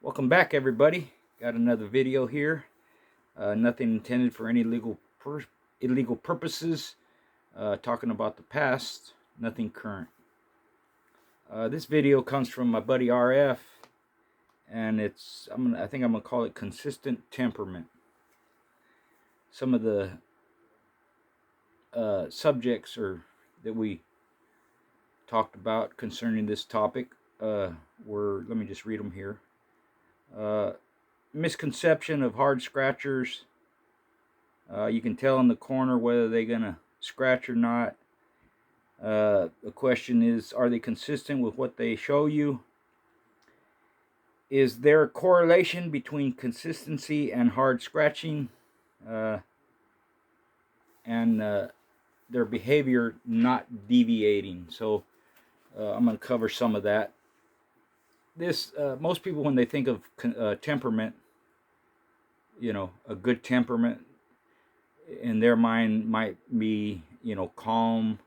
Welcome back, everybody. Got another video here. Nothing intended for any illegal purposes. Talking about the past, nothing current. This video comes from my buddy RF, and I think I'm gonna call it consistent temperament. Some of the subjects that we talked about concerning this topic were, let me just read them here. Misconception of hard scratchers. You can tell in the corner whether they're going to scratch or not. The question is, are they consistent with what they show you? Is there a correlation between consistency and hard scratching and their behavior not deviating? So I'm going to cover some of that. Most people, when they think of temperament, a good temperament in their mind might be, calm,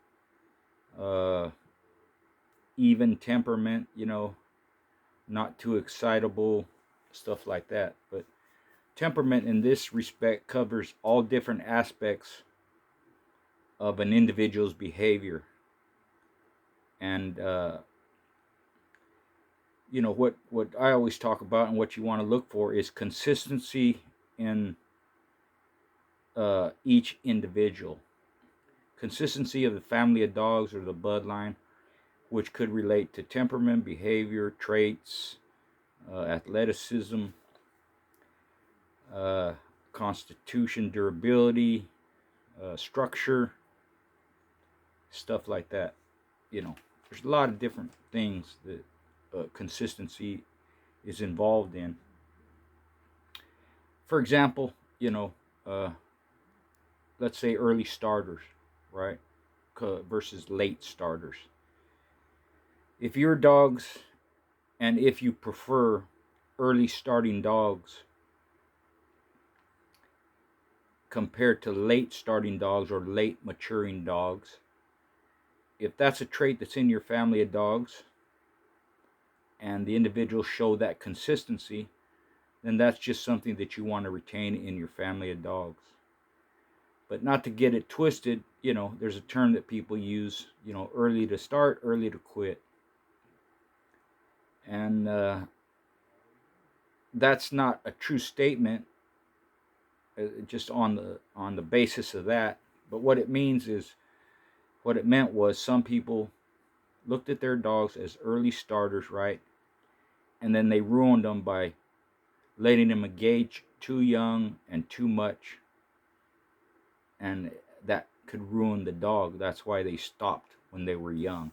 even temperament, not too excitable, stuff like that. But temperament in this respect covers all different aspects of an individual's behavior. And, what I always talk about and what you want to look for is consistency in each individual. Consistency of the family of dogs or the bloodline, which could relate to temperament, behavior, traits, athleticism, constitution, durability, structure, stuff like that. There's a lot of different things that consistency is involved in. For example, let's say early starters, right, versus late starters. If your dogs, and if you prefer early starting dogs compared to late starting dogs or late maturing dogs, if that's a trait that's in your family of dogs and the individuals show that consistency, then that's just something that you want to retain in your family of dogs. But not to get it twisted, there's a term that people use, early to start, early to quit. And that's not a true statement just on the basis of that. But what it means is, what it meant was some people looked at their dogs as early starters, right? And then they ruined them by letting them engage too young and too much. And that could ruin the dog. That's why they stopped when they were young,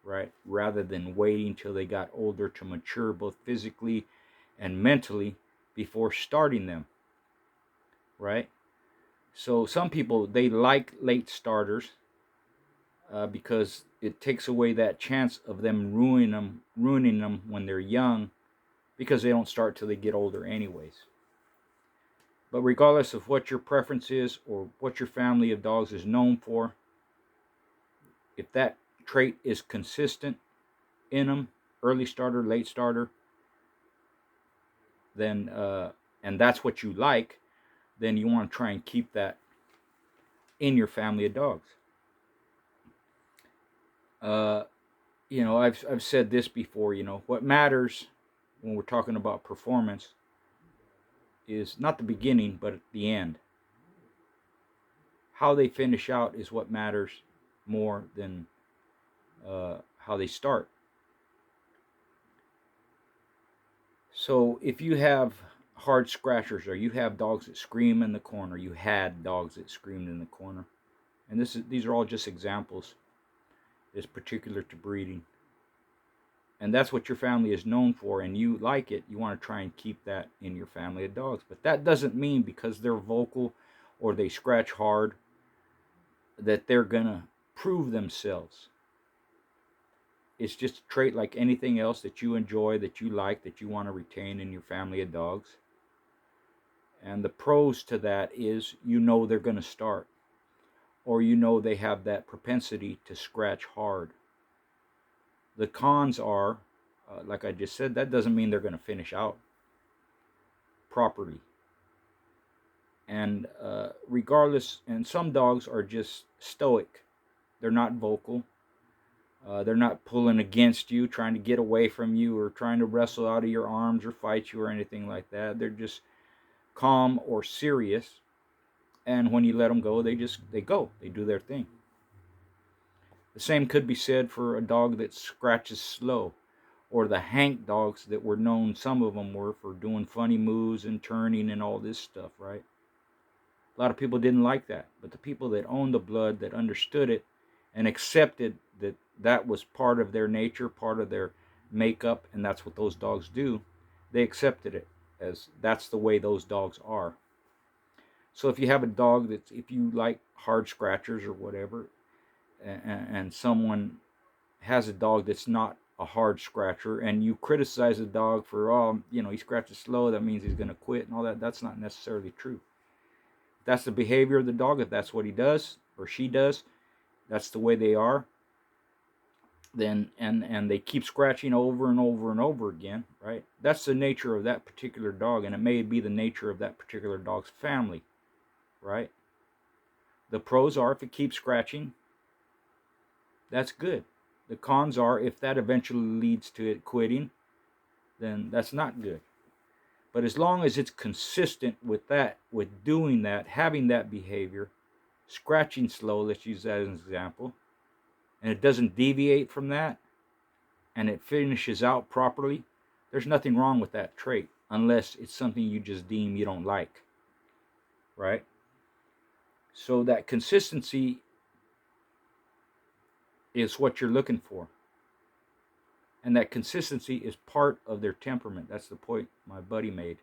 right? Rather than waiting till they got older to mature both physically and mentally before starting them, right? So some people, they like late starters because it takes away that chance of them ruining them when they're young, because they don't start till they get older anyways. But regardless of what your preference is or what your family of dogs is known for, if that trait is consistent in them, early starter, late starter, then and that's what you like, then you want to try and keep that in your family of dogs. I've said this before. What matters when we're talking about performance is not the beginning, but the end. How they finish out is what matters more than how they start. So if you have hard scratchers, or you have dogs that scream in the corner, you had dogs that screamed in the corner, and these are all just examples. It's particular to breeding, and that's what your family is known for, and you like it, you want to try and keep that in your family of dogs. But that doesn't mean because they're vocal or they scratch hard that they're gonna prove themselves. It's just a trait like anything else that you enjoy, that you like, that you want to retain in your family of dogs. And the pros to that is, they're going to start, or they have that propensity to scratch hard. The cons are, like I just said, that doesn't mean they're going to finish out. properly. And regardless, and some dogs are just stoic. They're not vocal. They're not pulling against you, trying to get away from you, or trying to wrestle out of your arms or fight you or anything like that. They're just calm or serious. And when you let them go, they go. They do their thing. The same could be said for a dog that scratches slow, or the Hank dogs that were known, some of them were, for doing funny moves and turning and all this stuff, right? A lot of people didn't like that, but the people that owned the blood, that understood it and accepted that that was part of their nature, part of their makeup, and that's what those dogs do, they accepted it as that's the way those dogs are. So if you have a dog that's, if you like hard scratchers or whatever, and someone has a dog that's not a hard scratcher, and you criticize the dog for, oh, he scratches slow, that means he's going to quit and all that, that's not necessarily true. If that's the behavior of the dog, if that's what he does or she does, that's the way they are, then and they keep scratching over and over and over again, right? That's the nature of that particular dog, and it may be the nature of that particular dog's family, right? The pros are, if it keeps scratching, that's good. The cons are, if that eventually leads to it quitting, then that's not good. But as long as it's consistent with that, with doing that, having that behavior, scratching slow, let's use that as an example, and it doesn't deviate from that, and it finishes out properly, there's nothing wrong with that trait, unless it's something you just deem you don't like, right? So that consistency is what you're looking for. And that consistency is part of their temperament. That's the point my buddy made,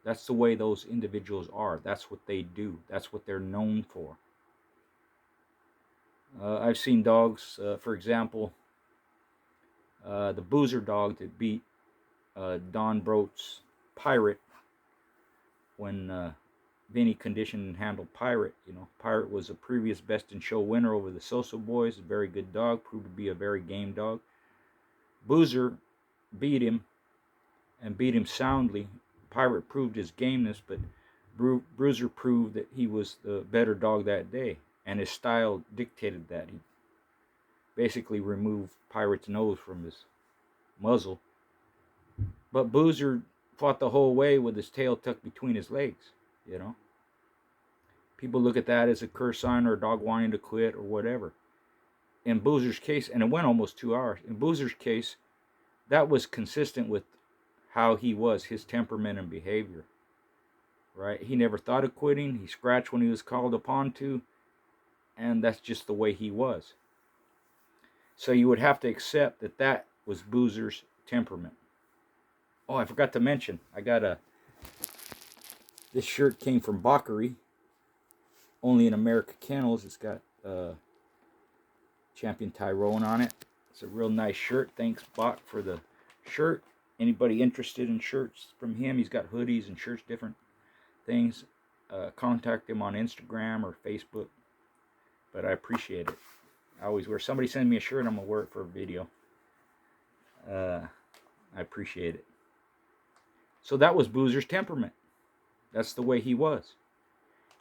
That's the way those individuals are. That's what they do. That's what they're known for. I've seen dogs, for example, the Boozer dog that beat Don Brote's Pirate when Vinny conditioned and handled Pirate. Pirate was a previous Best in Show winner over the Sosa boys. A very good dog, proved to be a very game dog. Boozer beat him, and beat him soundly. Pirate proved his gameness, but Bruiser proved that he was the better dog that day, and his style dictated that. He basically removed Pirate's nose from his muzzle. But Boozer fought the whole way with his tail tucked between his legs, People look at that as a curse sign or a dog wanting to quit or whatever. In Boozer's case, and it went almost 2 hours, in Boozer's case, that was consistent with how he was, his temperament and behavior, right? He never thought of quitting. He scratched when he was called upon to, and that's just the way he was. So you would have to accept that that was Boozer's temperament. Oh, I forgot to mention, this shirt came from Bakary, only in America Kennels. It's got Champion Tyrone on it. It's a real nice shirt. Thanks, Bach, for the shirt. Anybody interested in shirts from him, he's got hoodies and shirts, different things. Contact him on Instagram or Facebook. But I appreciate it. I always wear. Somebody sends me a shirt, I'm going to wear it for a video. I appreciate it. So that was Boozer's temperament. That's the way he was.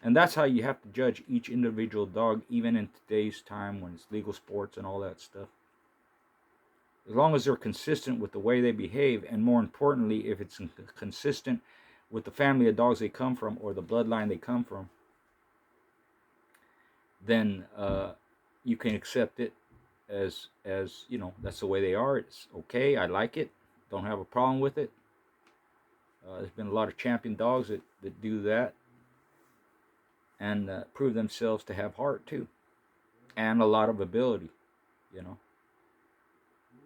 And that's how you have to judge each individual dog, even in today's time when it's legal sports and all that stuff. As long as they're consistent with the way they behave, and more importantly, if it's consistent with the family of dogs they come from or the bloodline they come from, then you can accept it as that's the way they are. It's okay. I like it. Don't have a problem with it. There's been a lot of champion dogs that do that and prove themselves to have heart too, and a lot of ability,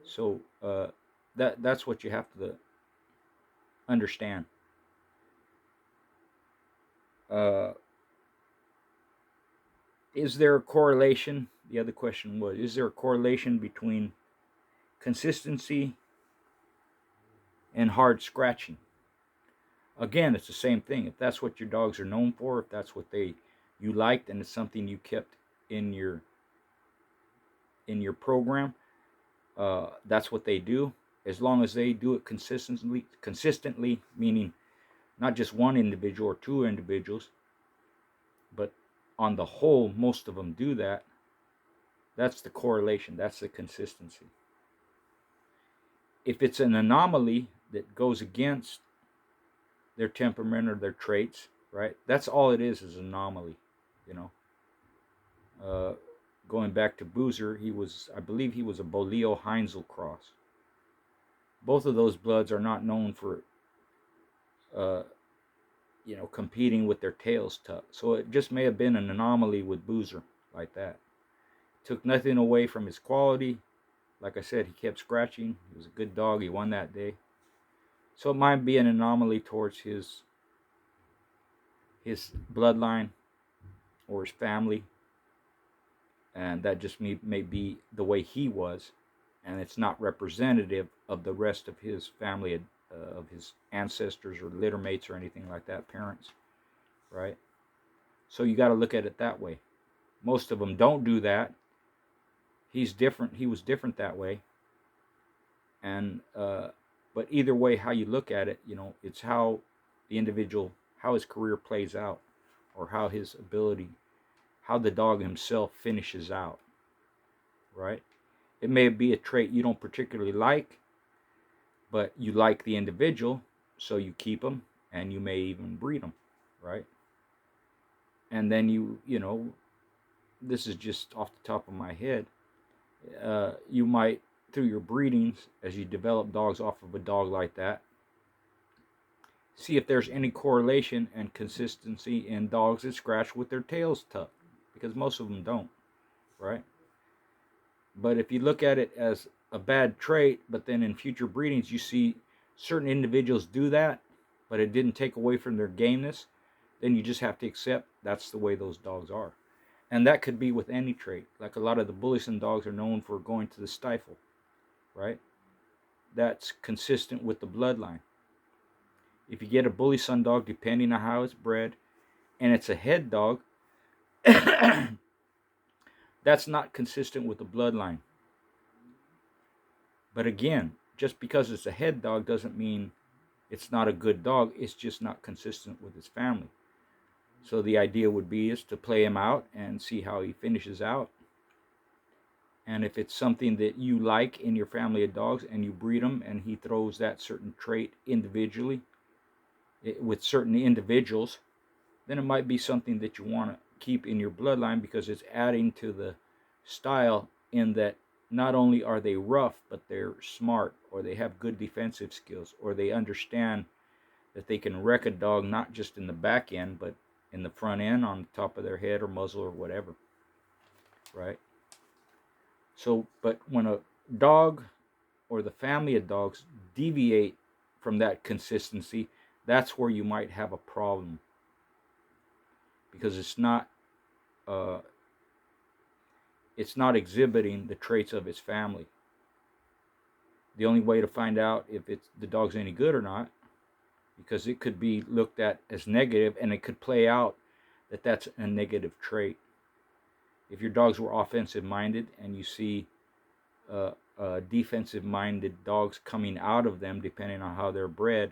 So that's what you have to understand. Is there a correlation? The other question was, is there a correlation between consistency and hard scratching? Again, it's the same thing. If that's what your dogs are known for, if that's what you liked, and it's something you kept in your program, that's what they do. As long as they do it consistently, meaning not just one individual or two individuals, but on the whole, most of them do that. That's the correlation. That's the consistency. If it's an anomaly that goes against their temperament or their traits, right? That's all it is an anomaly, you know. Going back to Boozer, I believe he was a Boleo Heinzel cross. Both of those bloods are not known for, uh, competing with their tails tucked. So it just may have been an anomaly with Boozer like that. Took nothing away from his quality. Like I said, he kept scratching. He was a good dog. He won that day. So it might be an anomaly towards his bloodline or his family, and that just may be the way he was, and it's not representative of the rest of his family, of his ancestors or littermates or anything like that, parents, right? So you got to look at it that way. Most of them don't do that. He's different. He was different that way, and but either way, how you look at it, it's how the individual, how his career plays out, or how his ability, how the dog himself finishes out, right? It may be a trait you don't particularly like, but you like the individual, so you keep them, and you may even breed them, right? And then this is just off the top of my head, you might, through your breedings, as you develop dogs off of a dog like that, see if there's any correlation and consistency in dogs that scratch with their tails tucked, because most of them don't, right? But if you look at it as a bad trait, but then in future breedings you see certain individuals do that, but it didn't take away from their gameness, then you just have to accept that's the way those dogs are. And that could be with any trait. Like a lot of the Bullyson dogs are known for going to the stifle, right? That's consistent with the bloodline. If you get a Bully Son dog, depending on how it's bred, and it's a head dog, that's not consistent with the bloodline. But again, just because it's a head dog doesn't mean it's not a good dog. It's just not consistent with his family. So the idea would be is to play him out and see how he finishes out. And if it's something that you like in your family of dogs and you breed them and he throws that certain trait individually with certain individuals, then it might be something that you want to keep in your bloodline because it's adding to the style, in that not only are they rough, but they're smart, or they have good defensive skills, or they understand that they can wreck a dog not just in the back end, but in the front end, on the top of their head or muzzle or whatever, right? So, but when a dog or the family of dogs deviate from that consistency, that's where you might have a problem, because it's not exhibiting the traits of its family. The only way to find out if the dog's any good or not, because it could be looked at as negative, and it could play out that that's a negative trait. If your dogs were offensive minded and you see defensive minded dogs coming out of them, depending on how they're bred,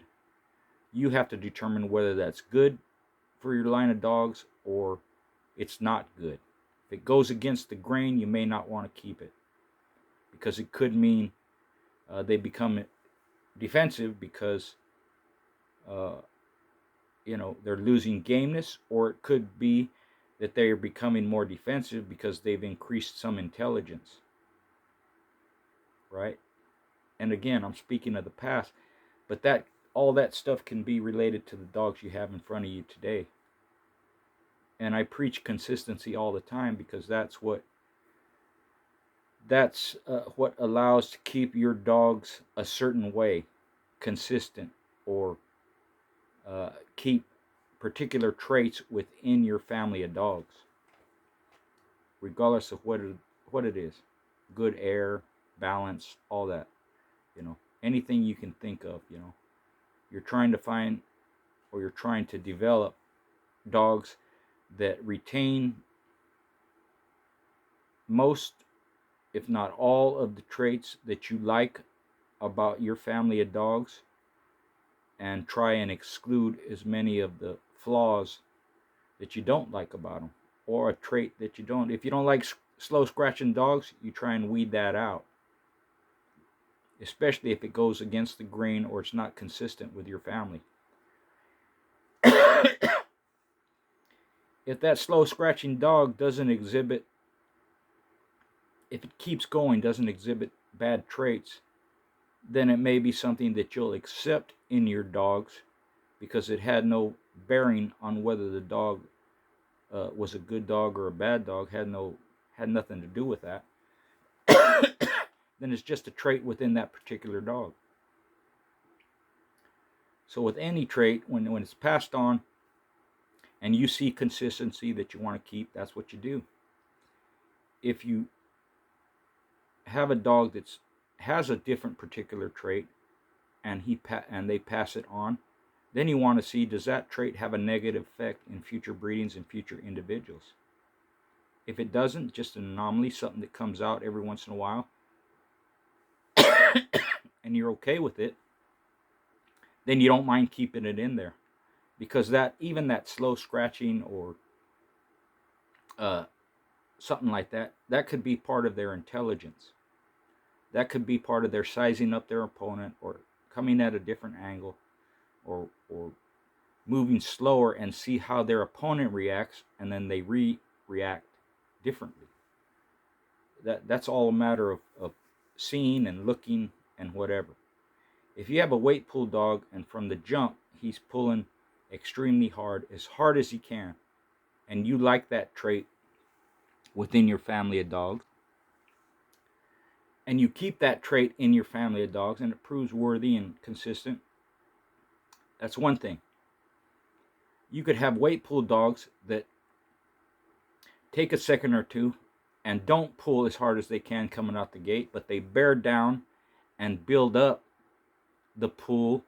you have to determine whether that's good for your line of dogs or it's not good. If it goes against the grain, you may not want to keep it, because it could mean they become defensive because they're losing gameness, or it could be that they are becoming more defensive because they've increased some intelligence, right? And again, I'm speaking of the past, but that all that stuff can be related to the dogs you have in front of you today. And I preach consistency all the time, because that's what allows to keep your dogs a certain way, consistent, or keep particular traits within your family of dogs, regardless of what it is. Good air, balance, all that. Anything you can think of. You're trying to find, or you're trying to develop dogs that retain most, if not all, of the traits that you like about your family of dogs, and try and exclude as many of the flaws that you don't like about them, or a trait that you don't. If you don't like slow scratching dogs, you try and weed that out, especially if it goes against the grain or it's not consistent with your family. If that slow scratching dog doesn't exhibit, if it keeps going, doesn't exhibit bad traits, then it may be something that you'll accept in your dogs because it had no bearing on whether the dog was a good dog or a bad dog. Had nothing to do with that. Then it's just a trait within that particular dog. So with any trait, when it's passed on and you see consistency that you want to keep, that's what you do. If you have a dog that has a different particular trait and they pass it on, then you want to see, does that trait have a negative effect in future breedings and future individuals? If it doesn't, just an anomaly, something that comes out every once in a while, and you're okay with it, then you don't mind keeping it in there. Because even that slow scratching or something like that, that could be part of their intelligence. That could be part of their sizing up their opponent, or coming at a different angle, or moving slower and see how their opponent reacts, and then they react differently. That's all a matter of seeing and looking and whatever. If you have a weight pull dog and from the jump he's pulling extremely hard as he can, and you like that trait within your family of dogs, and you keep that trait in your family of dogs, and it proves worthy and consistent, that's one thing. You could have weight pull dogs that take a second or two and don't pull as hard as they can coming out the gate, but they bear down and build up the pull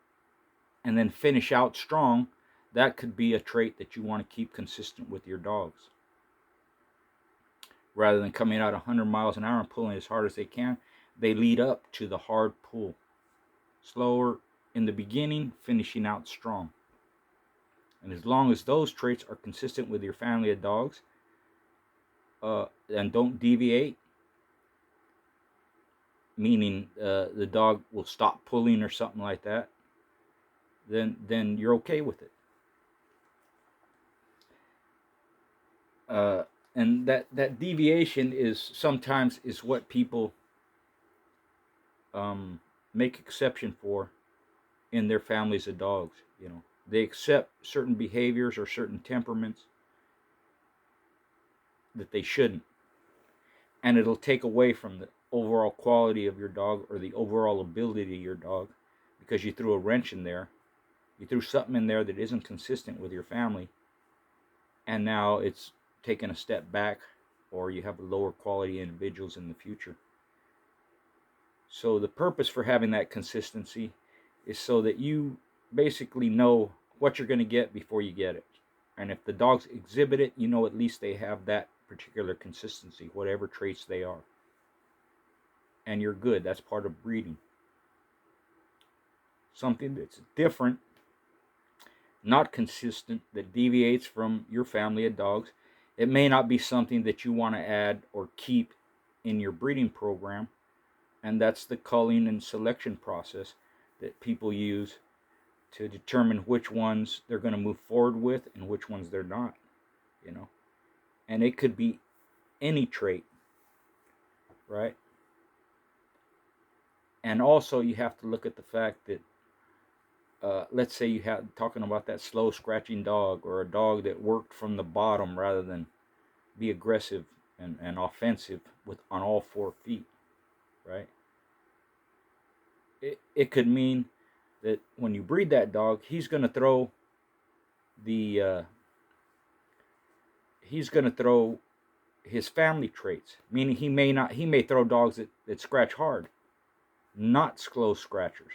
and then finish out strong. That could be a trait that you want to keep consistent with your dogs. Rather than coming out 100 miles an hour and pulling as hard as they can, they lead up to the hard pull. Slower in the beginning, finishing out strong. And as long as those traits are consistent with your family of dogs, and don't deviate, meaning the dog will stop pulling or something like that, then you're okay with it. And that deviation is sometimes what people make exception for in their families of dogs. They accept certain behaviors or certain temperaments that they shouldn't, and it'll take away from the overall quality of your dog or the overall ability of your dog, because you threw a wrench in there. You threw something in there that isn't consistent with your family, and now it's taken a step back, or you have lower quality individuals in the future. So the purpose for having that consistency is so that you basically know what you're going to get before you get it. And if the dogs exhibit it, you know at least they have that particular consistency, whatever traits they are. And you're good. That's part of breeding. Something that's different, not consistent, that deviates from your family of dogs, it may not be something that you want to add or keep in your breeding program. And that's the culling and selection process that people use to determine which ones they're going to move forward with and which ones they're not. And it could be any trait, right? And also you have to look at the fact that let's say you have talking about that slow scratching dog, or a dog that worked from the bottom rather than be aggressive and offensive on all 4 feet, right? It could mean that when you breed that dog, he's going to throw his family traits, meaning he may throw dogs that scratch hard, not slow scratchers.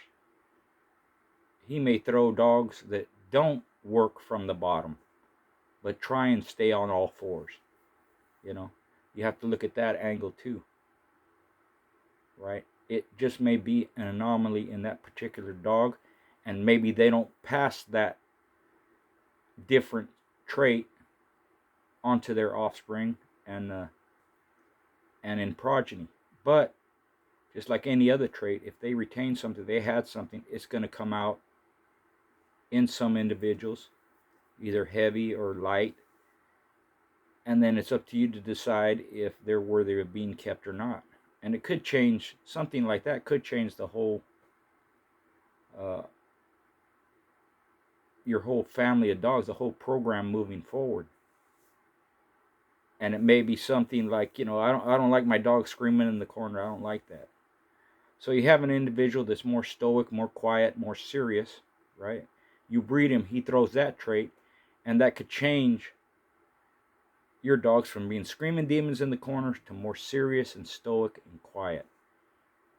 He may throw dogs that don't work from the bottom, but try and stay on all 4s. You have to look at that angle too, right? It just may be an anomaly in that particular dog, and maybe they don't pass that different trait onto their offspring and in progeny. But just like any other trait, if they retain something, they had something, it's going to come out in some individuals, either heavy or light. And then it's up to you to decide if they're worthy of being kept or not. And it could change, something like that could change the whole, your whole family of dogs, the whole program moving forward. And it may be something like, I don't like my dog screaming in the corner. I don't like that. So you have an individual that's more stoic, more quiet, more serious, right? You breed him, he throws that trait, and that could change your dogs from being screaming demons in the corners to more serious and stoic and quiet.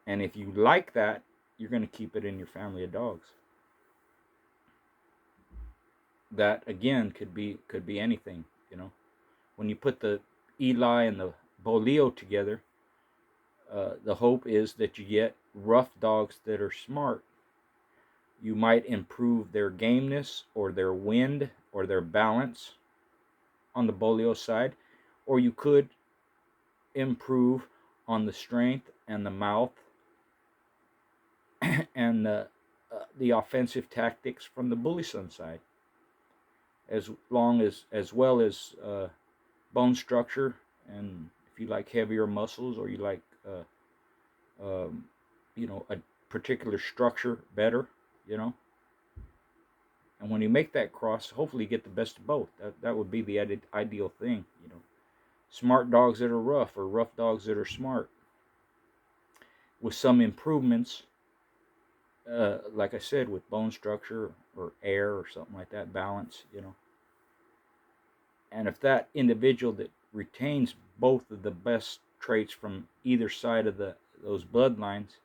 And if you like that, you're going to keep it in your family of dogs. That again could be anything, When you put the Eli and the Bolio together, the hope is that you get rough dogs that are smart. You might improve their gameness or their wind or their balance on the Bolio side, or you could improve on the strength and the mouth and the offensive tactics from the Bully Son side, as well as bone structure, and if you like heavier muscles or you like a particular structure better, And when you make that cross, hopefully you get the best of both. That would be the ideal thing, Smart dogs that are rough or rough dogs that are smart, with some improvements, like I said, with bone structure or air or something like that, balance, And if that individual that retains both of the best traits from either side of those bloodlines,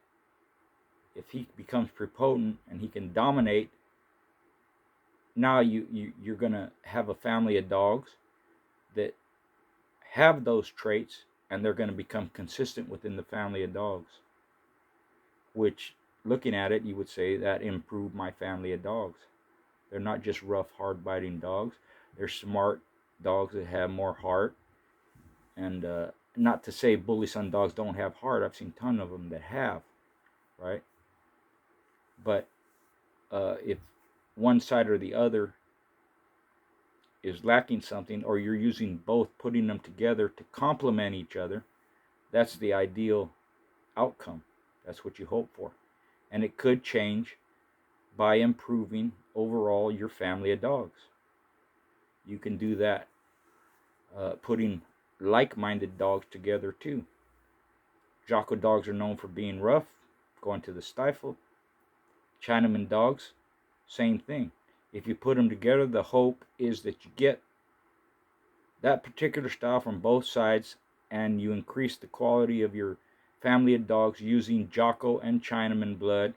if he becomes prepotent and he can dominate, now you're going to have a family of dogs that have those traits, and they're going to become consistent within the family of dogs, which, looking at it, you would say that improved my family of dogs. They're not just rough, hard-biting dogs. They're smart dogs that have more heart. And not to say Bully Son dogs don't have heart. I've seen a ton of them that have, right? But if one side or the other is lacking something, or you're using both, putting them together to complement each other, that's the ideal outcome. That's what you hope for. And it could change by improving overall your family of dogs. You can do that putting like-minded dogs together too. Jocko dogs are known for being rough, going to the stifle. Chinaman dogs, same thing. If you put them together, the hope is that you get that particular style from both sides, and you increase the quality of your family of dogs using Jocko and Chinaman blood,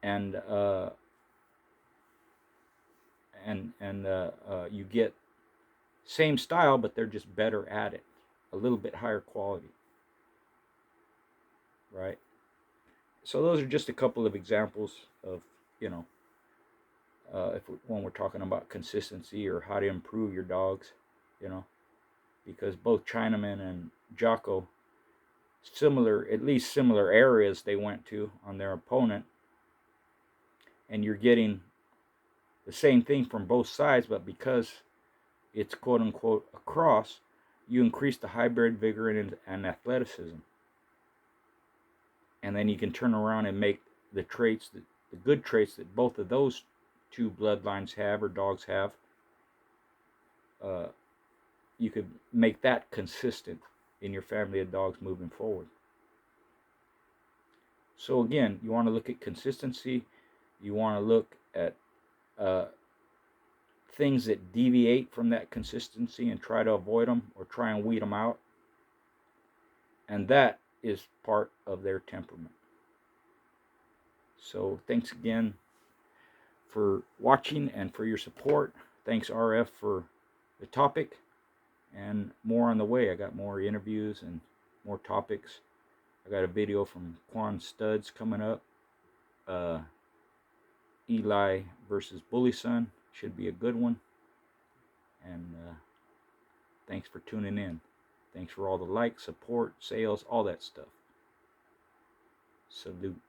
and you get same style, but they're just better at it, a little bit higher quality, right? So those are just a couple of examples of, when we're talking about consistency or how to improve your dogs, because both Chinaman and Jocko, at least similar areas they went to on their opponent, and you're getting the same thing from both sides, but because it's quote unquote a cross, you increase the hybrid vigor and athleticism. And then you can turn around and make the good traits that both of those two bloodlines have or dogs have, you could make that consistent in your family of dogs moving forward. So again, you want to look at consistency. You want to look at things that deviate from that consistency and try to avoid them or try and weed them out. And that is part of their temperament. So thanks again for watching and for your support. Thanks, RF, for the topic, and more on the way. I got more interviews and more topics. I got a video from Quan Studs coming up. Eli versus Bully Son should be a good one. And thanks for tuning in. Thanks for all the likes, support, sales, all that stuff. Salute.